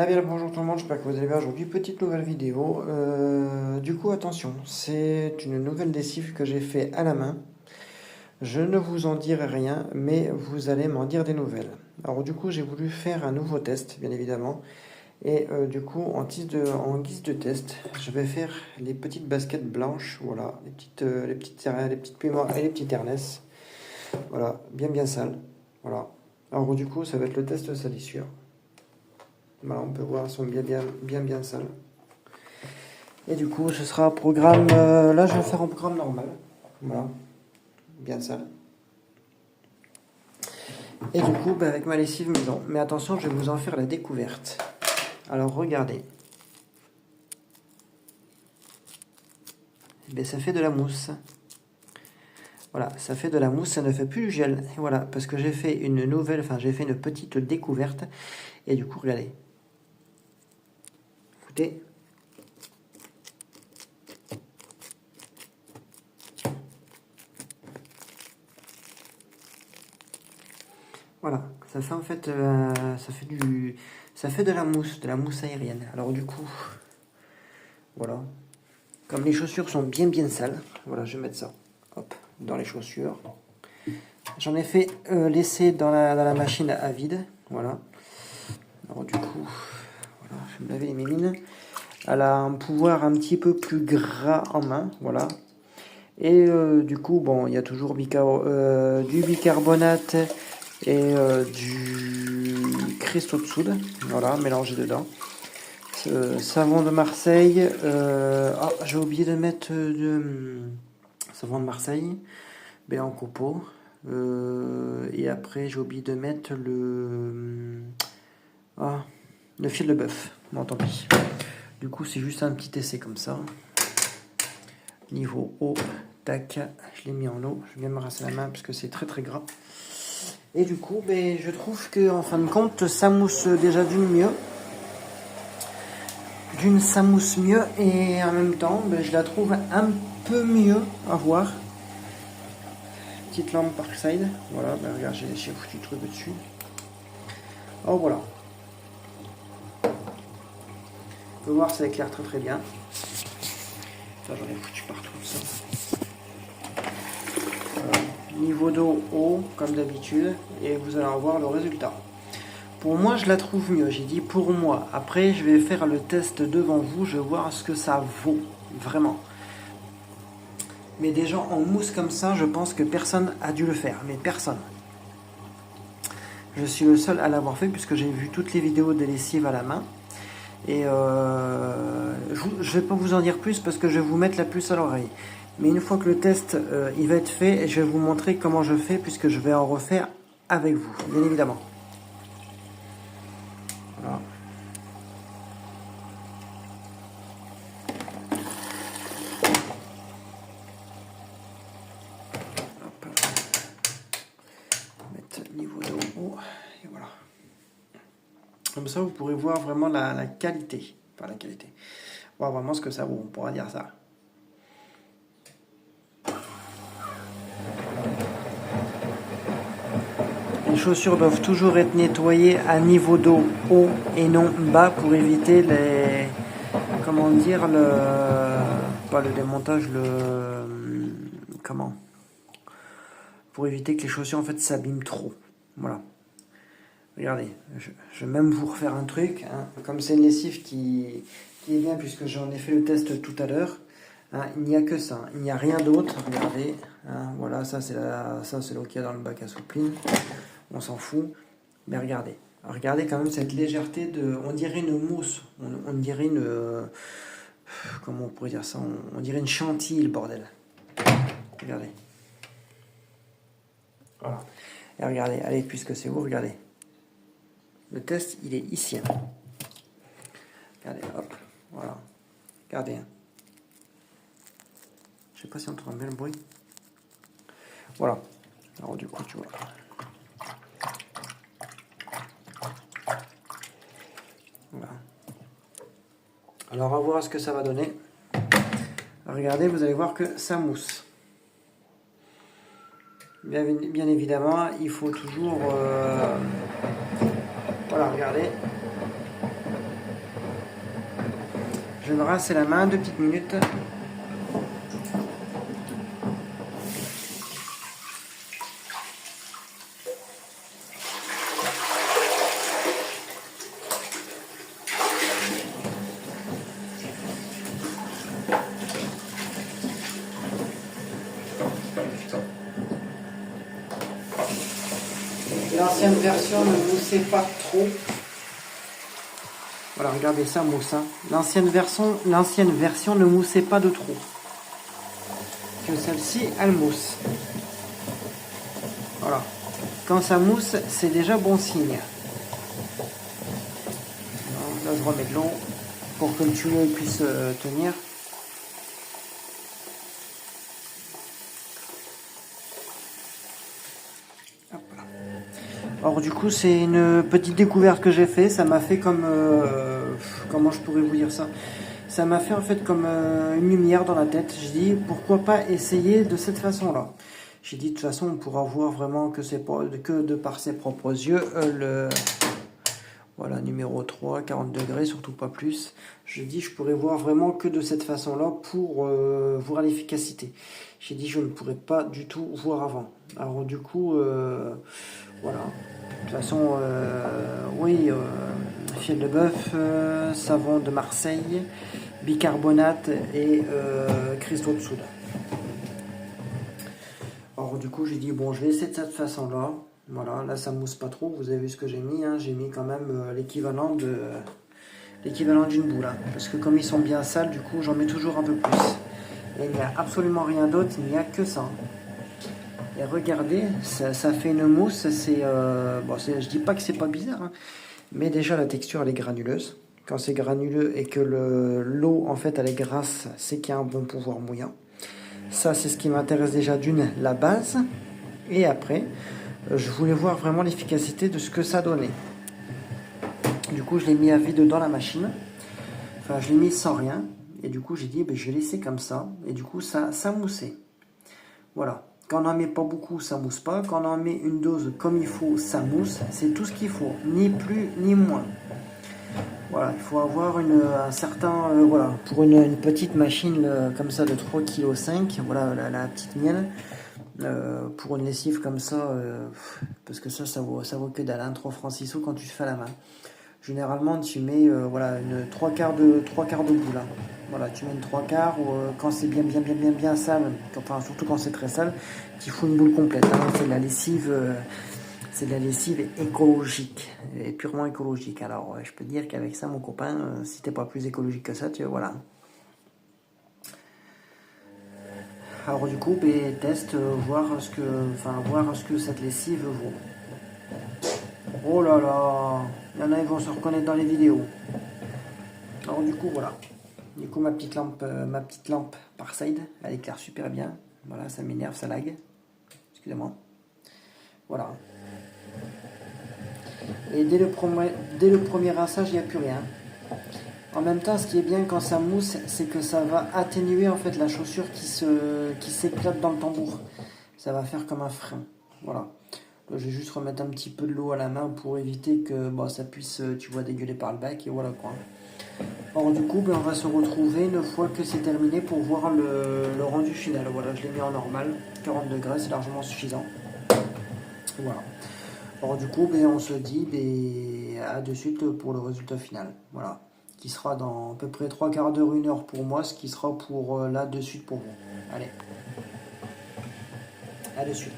Bien bonjour tout le monde, j'espère que vous allez bien aujourd'hui. Petite nouvelle vidéo. Du coup, attention, c'est une nouvelle lessive que j'ai fait à la main. Je ne vous en dirai rien, mais vous allez m'en dire des nouvelles. Alors du coup, j'ai voulu faire un nouveau test, bien évidemment. Et du coup, en guise de test, je vais faire les petites baskets blanches. Voilà, les petites Puma et les petites Ernest. Voilà, bien sales. Voilà. Alors du coup, ça va être le test salissure. Voilà, on peut voir, elles sont bien sales. Et du coup, ce sera un programme. Là, je vais faire un programme normal. Voilà, bien sale. Et du coup, avec ma lessive maison. Mais attention, je vais vous en faire la découverte. Alors, regardez. Ça fait de la mousse. Voilà, ça fait de la mousse, ça ne fait plus du gel. Et voilà, parce que j'ai fait une petite découverte. Et du coup, regardez. Écoutez. Voilà, ça fait en fait, ça fait de la mousse aérienne. Alors du coup, voilà. Comme les chaussures sont bien sales, voilà, je vais mettre ça, hop, dans les chaussures. J'en ai fait l'essai dans la machine à vide, voilà. Alors du coup, voilà, je vais me laver les mimines. Elle a un pouvoir un petit peu plus gras en main, voilà. Et du coup, bon, il y a toujours du bicarbonate et du cristaux de soude, voilà, mélangé dedans. Savon de Marseille. J'ai oublié de mettre savon de Marseille, en copeaux. Et après, j'ai oublié de mettre le fil de bœuf. Bon, tant pis. Du coup, c'est juste un petit essai comme ça. Niveau eau, tac, je l'ai mis en eau. Je viens me rincer la main parce que c'est très gras. Et du coup, je trouve que en fin de compte, ça mousse déjà ça mousse mieux et en même temps, je la trouve un peu mieux à voir. Petite lampe Parkside, voilà, regarde, j'ai foutu le truc dessus. Oh voilà. On peut voir, ça éclaire très bien. J'en ai foutu partout ça. Niveau d'eau haut, comme d'habitude, et vous allez voir le résultat. Pour moi, je la trouve mieux. J'ai dit pour moi. Après, je vais faire le test devant vous. Je vais voir ce que ça vaut. Vraiment. Mais déjà, en mousse comme ça, je pense que personne a dû le faire. Mais personne. Je suis le seul à l'avoir fait puisque j'ai vu toutes les vidéos de lessive à la main. Et je ne vais pas vous en dire plus parce que je vais vous mettre la puce à l'oreille. Mais une fois que le test il va être fait, je vais vous montrer comment je fais puisque je vais en refaire avec vous, bien évidemment. Voilà. Hop. Mettre niveau de haut et voilà. Comme ça, vous pourrez voir vraiment la qualité. Enfin, la qualité. Voir vraiment ce que ça vaut, on pourra dire ça. Les chaussures doivent toujours être nettoyées à niveau d'eau haut et non bas pour éviter les... Comment dire, pas le démontage, comment, pour éviter que les chaussures en fait s'abîment trop. Voilà. Regardez, je vais même vous refaire un truc. Hein. Comme c'est une lessive qui est bien puisque j'en ai fait le test tout à l'heure. Hein, il n'y a que ça, il n'y a rien d'autre. Regardez, hein, voilà, ça c'est l'eau qu'il y a dans le bac à soupline. On s'en fout. Mais regardez. Regardez quand même cette légèreté de... On dirait une mousse. On dirait une... comment on pourrait dire ça, on dirait une chantilly, le bordel. Regardez. Voilà. Et regardez, allez, puisque c'est vous, regardez. Le test, il est ici. Hein. Regardez, hop, voilà. Regardez. Hein. Je sais pas si on entend bien le bruit. Voilà. Alors du coup, tu vois. Voilà. Alors, on va voir ce que ça va donner. Regardez, vous allez voir que ça mousse. Bien évidemment, il faut toujours... voilà, regardez. vais me rincer la main 2 petites minutes. L'ancienne version ne moussait pas trop. Voilà, regardez ça mousse. Hein. L'ancienne version ne moussait pas de trop. Que celle-ci, elle mousse. Voilà. Quand ça mousse, c'est déjà bon signe. Alors, là, je remets de l'eau pour que le tuyau puisse tenir. Alors du coup c'est une petite découverte que j'ai fait, ça m'a fait comme, comment je pourrais vous dire ça, ça m'a fait en fait comme une lumière dans la tête. J'ai dit pourquoi pas essayer de cette façon là. J'ai dit de toute façon on pourra voir vraiment que c'est pas que de par ses propres yeux voilà numéro 3, 40 degrés, surtout pas plus. Je dis je pourrais voir vraiment que de cette façon là pour voir l'efficacité. J'ai dit je ne pourrais pas du tout voir avant. Alors du coup voilà. De toute façon, oui, fiel de bœuf, savon de Marseille, bicarbonate et cristaux de soude. Alors du coup, j'ai dit, bon, je vais essayer de cette façon-là. Voilà, là, ça mousse pas trop. Vous avez vu ce que j'ai mis, hein. J'ai mis quand même l'équivalent d'une boule. Hein. Parce que comme ils sont bien sales, du coup, j'en mets toujours un peu plus. Et il n'y a absolument rien d'autre, il n'y a que ça. Et regardez, ça fait une mousse, bon, je dis pas que c'est pas bizarre, hein, mais déjà la texture elle est granuleuse. Quand c'est granuleux et que l'eau en fait elle est grasse, c'est qu'il y a un bon pouvoir mouillant. Ça c'est ce qui m'intéresse déjà d'une, la base. Et après, je voulais voir vraiment l'efficacité de ce que ça donnait. Du coup je l'ai mis à vide dans la machine, enfin je l'ai mis sans rien. Et du coup j'ai dit ben, je vais laisser comme ça, et du coup ça moussait. Voilà. Quand on n'en met pas beaucoup, ça mousse pas. Quand on en met une dose comme il faut, ça mousse. C'est tout ce qu'il faut, ni plus ni moins. Voilà, il faut avoir un certain... voilà, pour une petite machine comme ça de 3,5 kg, voilà la petite mienne, pour une lessive comme ça, parce que ça vaut que dalle, hein, 3 francs 6 sous quand tu te fais à la main. Généralement, tu mets voilà, une 3/4 de boule. Hein. Voilà, tu mets une 3/4 ou quand c'est bien sale, enfin surtout quand c'est très sale, tu fous une boule complète. Hein. C'est de la lessive écologique, et purement écologique. Alors, je peux te dire qu'avec ça, mon copain, si t'es pas plus écologique que ça, voilà. Alors du coup, teste, voir ce que cette lessive vaut. Oh là là, il y en a, ils vont se reconnaître dans les vidéos. Alors du coup, voilà. Du coup, ma petite lampe par side, elle éclaire super bien. Voilà, ça m'énerve, ça lag. Excusez-moi. Voilà. Et dès le premier rinçage, il n'y a plus rien. En même temps, ce qui est bien quand ça mousse, c'est que ça va atténuer en fait la chaussure qui s'éclate dans le tambour. Ça va faire comme un frein. Voilà. Là, je vais juste remettre un petit peu de l'eau à la main pour éviter que ça puisse, tu vois, dégueuler par le bac. Et voilà quoi. Alors du coup, on va se retrouver une fois que c'est terminé pour voir le rendu final. Voilà, je l'ai mis en normal. 40 degrés, c'est largement suffisant. Voilà. Alors du coup, on se dit à de suite pour le résultat final. Voilà. Qui sera dans à peu près 3/4 d'heure, 1 heure pour moi, ce qui sera pour là de suite pour vous. Allez. À de suite.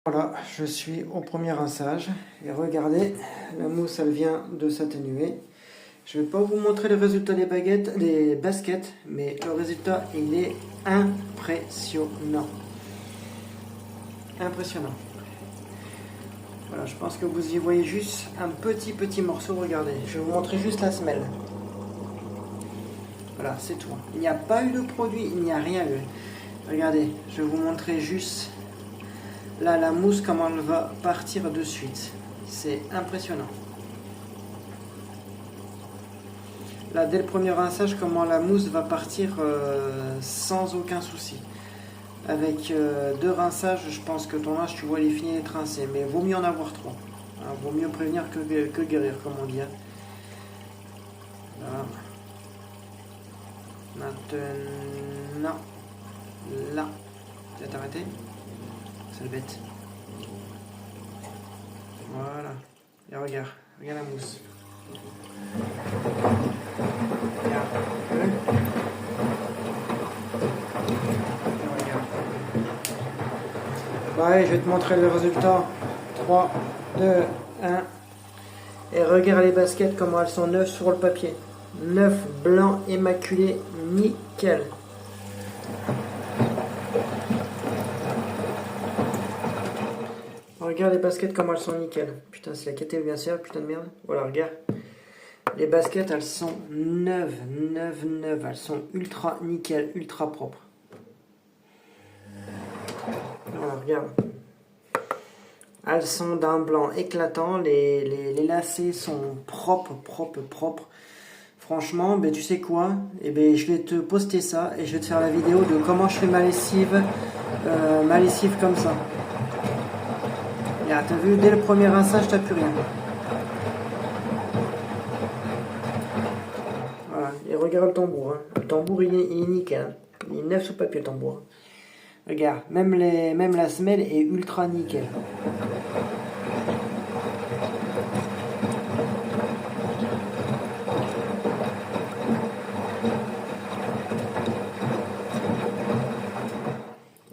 Voilà, je suis au premier rinçage. Et regardez, la mousse, elle vient de s'atténuer. Je ne vais pas vous montrer le résultat des baskets, mais le résultat, il est impressionnant. Impressionnant. Voilà, je pense que vous y voyez juste un petit morceau. Regardez, je vais vous montrer juste la semelle. Voilà, c'est tout. Il n'y a pas eu de produit, il n'y a rien eu. Regardez, je vais vous montrer juste là la mousse, comment elle va partir de suite. C'est impressionnant. Là, dès le premier rinçage, comment la mousse va partir sans aucun souci. avec 2 rinçages, je pense que ton linge, tu vois, il est fini d'être rincé. Mais vaut mieux en avoir 3. Hein, vaut mieux prévenir que guérir, comme on dit. Hein. Voilà. Maintenant, là, tu vas t'arrêter. C'est le bête. Voilà. Et regarde la mousse. Regarde. Ouais, je vais te montrer le résultat. 3, 2, 1. Et regarde les baskets, comment elles sont neuves sur le papier. Neuf, blanc, immaculé, nickel. Regarde les baskets, comment elles sont nickel. Putain, c'est la qualité bien sûr, putain de merde. Voilà, regarde. Les baskets, elles sont neuves. Elles sont ultra nickel, ultra propres. Voilà, regarde. Elles sont d'un blanc éclatant. Les lacets sont propres. Franchement, ben, tu sais quoi? Eh ben, je vais te poster ça et je vais te faire la vidéo de comment je fais ma lessive comme ça. T'as vu, dès le premier rinçage, t'as plus rien. Voilà, et regarde le tambour. Hein. Le tambour, il est nickel. Hein. Il est neuf sous papier, le tambour. Regarde, même la semelle est ultra nickel.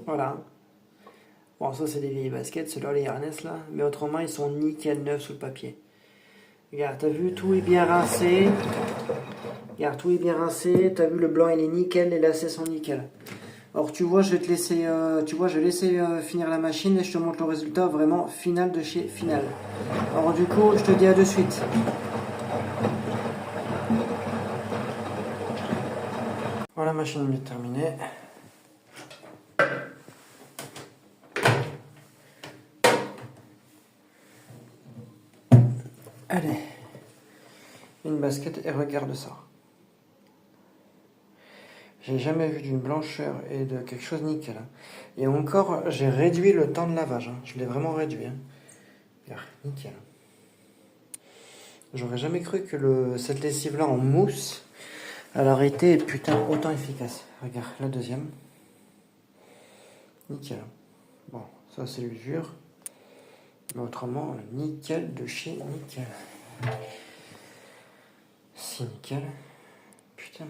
Voilà. Bon, ça c'est des vieilles baskets, ceux-là les harness là. Mais autrement, ils sont nickel neufs sous le papier. Regarde, t'as vu, tout est bien rincé. Regarde, tout est bien rincé. T'as vu, le blanc il est nickel, les lacets sont nickel. Alors tu vois, je vais te laisser, je vais laisser finir la machine et je te montre le résultat vraiment final de chez Final. Alors du coup, je te dis à de suite. Voilà, la machine est terminée. Allez, une basket et regarde ça. J'ai jamais vu d'une blancheur et de quelque chose nickel. Hein. Et encore, j'ai réduit le temps de lavage. Hein. Je l'ai vraiment réduit. Hein. Regarde, nickel. J'aurais jamais cru que cette lessive-là en mousse, elle aurait été putain autant efficace. Regarde, la deuxième. Nickel. Bon, ça c'est l'usure. Mais autrement, nickel de chez nickel. C'est nickel. Putain.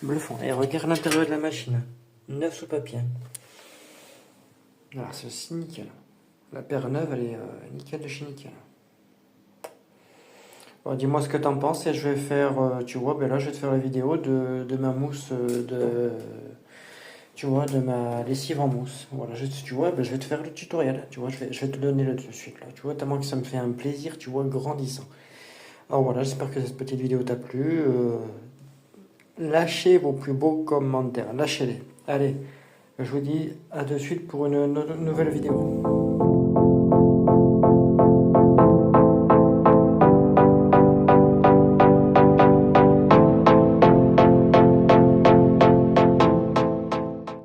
Bluffant. Et regarde l'intérieur de la machine. Neuf sous papier. Alors c'est aussi nickel. La paire neuve, elle est nickel de chez nickel. Bon, dis-moi ce que t'en penses et je vais faire, tu vois, ben là je vais te faire la vidéo de ma mousse, tu vois, de ma lessive en mousse. Voilà, tu vois, ben je vais te faire le tutoriel. Tu vois, je vais te donner le de suite là. Tu vois, tellement que ça me fait un plaisir, tu vois, grandissant. Alors voilà, j'espère que cette petite vidéo t'a plu. Lâchez vos plus beaux commentaires, lâchez-les. Allez, je vous dis à de suite pour une nouvelle vidéo.